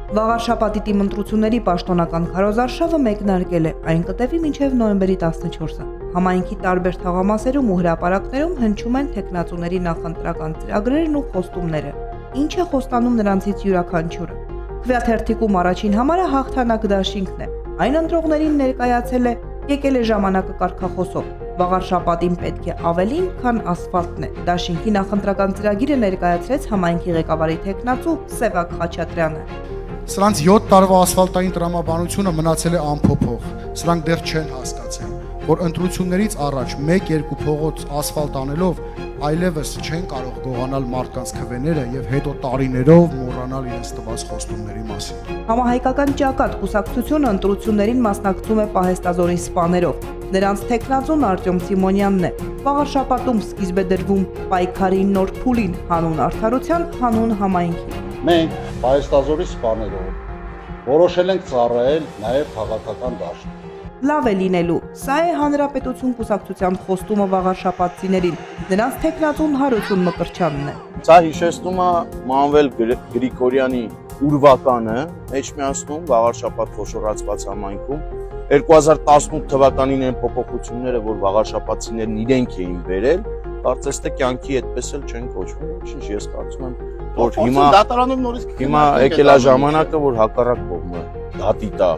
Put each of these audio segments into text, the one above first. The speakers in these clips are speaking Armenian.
Վաղարշաբաթի թիմ ընտրությունների պաշտոնական քարոզարշավը մեկնարկել է, այն կտևի մինչև նոյեմբերի 14-ը։ Համայնքի տարբեր թաղամասերում ու հրապարակներում հնչում են թեկնածուների նախընտրական ծրագրերն ու խոստումները, ինչ է խոստանում նրանցից յուրաքանչյուրը։ Քվեաթերթիկում առաջին համարը հաղթանակ դաշինքն է, այն ընտրողներին ներկայացել է եկել է ժամանակը կարգախոսով։ Վաղարշաբաթին պետք է ավելին, քան ասֆալտն է։ Դաշինքի նախընտրական ծրագիրը ներկայացրեց համայնքի ղեկավարի թեկնածու Սևակ Խաչատրյանը։ Սրանց 7 տարվա ասֆալտային տրամաբանությունը մնացել է անփոփոխ։ Սրանք դեռ չեն հասկացել, որ ընտրություններից առաջ 1-2 փողոց ասֆալտ անելով այլևս չեն կարող գողանալ մարդկանց քվեները եւ հետո տարիներով մոռանալ իրենց տված խոստումների մասին։ Համահայկական ճակատ կուսակցությունը ընտրություններին մասնակցում է պահեստազորի սպաներով։ Նրանց թեկնածուն Արտյոմ Սիմոնյանն է։ Վաղարշաբաթում սկիզբ է դրվում պայքարի նոր փուլին հանուն արդարության, հանուն համայնքի։ Մենք պահեստազորի սպաներով որոշել ենք ծառայել նաև քաղաքական դաշտում։ Լավ է լինելու։ Սա է Հանրապետություն կուսակցության խոստումը վաղարշաբաթցիներին։ Նրանց թեկնածուն Հարություն Մկրտչյանն է։ Սա հիշեցնում է Մանվել Գրիգորյանի ուրվականը Էջմիածնում վաղարշաբաթ խոշորացված համայնքում 2018 թվականին են փոփոխությունները, որ վաղարշաբաթցիներն իրենք էին բերել, կարծես թե կյանքի այդպես էլ չեն կոչվում, ինչ ես կարծում եմ, որ հիմա եկել է ժամանակը, որ հակառակ կողմը դատի տա։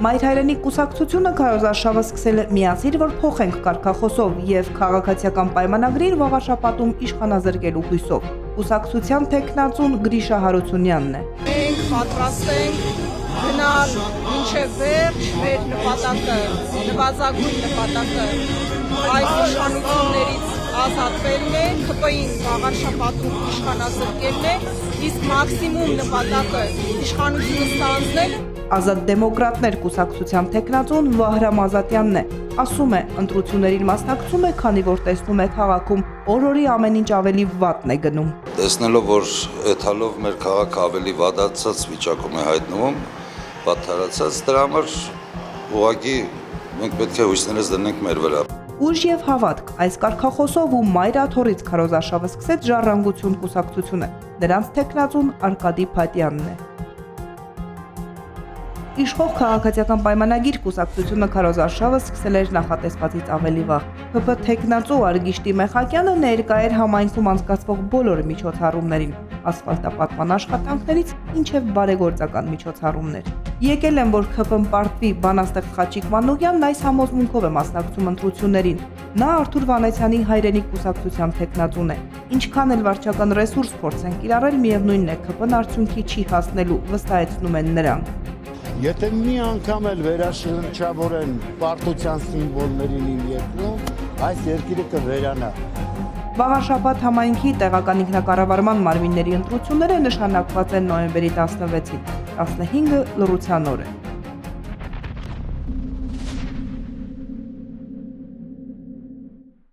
Մայր հայրենի կուսակցությունը քարոզարշավը սկսել է միասին, որ փոխենք կարգախոսով եւ քաղաքացիական պայմանագրին վաղարշաբաթում իշխանազրկելու հույսով։ Կուսակցության թեկնածուն Գրիշա Հարությունյանն է։ Մենք պատրաստ ենք գնալ մինչև վերջ մեր նպատակը, նվազագույն նպատակը այս իշխանություններից ազատվելն է, ԿՊ-ին վաղարշաբաթում իշխանազրկելն է, իսկ մաքսիմում նպատակը իշխանությունը ստանձնել։ Ազատ դեմոկրատներ կուսակցության թեկնածուն Վահրամ Ազատյանն է, ասում է, ընտրություններին մասնակցում է, քանի որ տեսնում է քաղաքում օր-օրի ամեն ինչ ավելի վատն է գնում։ Տեսնելով, որ այդ հալով մեր քաղաքը ավելի վատացած վիճակում է հայտնվում, վատթարացած, դրա համար ուղղակի մենք պետք է հույսներս դնենք մեր վրա։ Ուժ եւ հավատք, այս կարգախոսով ու մայր աթոռից քարոզարշավը սկսեց Ժառանգություն կուսակցությունը։ Նրանց թեկնածուն Արկադի Փատյանն է։ Իշխող քաղաքացիական պայմանագիր կուսակցությունը քարոզարշավը սկսել էր նախատեսվածից ավելի վաղ։ ՀՊ թեկնածու Արգիշտի Մեխակյանը ներկա էր համայնքում անցկացվող բոլոր միջոցառումներին, ասֆալտապատման աշխատանքներից մինչև բարեգործական միջոցառումներ։ Եկել են, որ ՀՊ-ն պարտվի, բանաստեղծ Խաչիկ Մանուկյանն այս համոզմունքով է մասնակցում ընտրություններին։ Նա Արթուր Վանեցյանի հայրենիք կուսակցության թեկնածուն է։ Ինչքան էլ վարչական ռեսուրս փորձեն կիրառել, միևնույնն է, ՀՊ-ն արդյունքի չի հասնելու, վստահեցնում են նրանք։ Եթե մի անգամ էլ վերաշրջավորեն պարտության սիմվոլներին իմ երկրում, այս երկիրը կվերանա։ Վաղարշաբաթ համայնքի տեղական ինքնակառավարման մարմինների ընտրությունները նշանակված են նոյեմբերի 16-ին, 15-ը լռության օր է։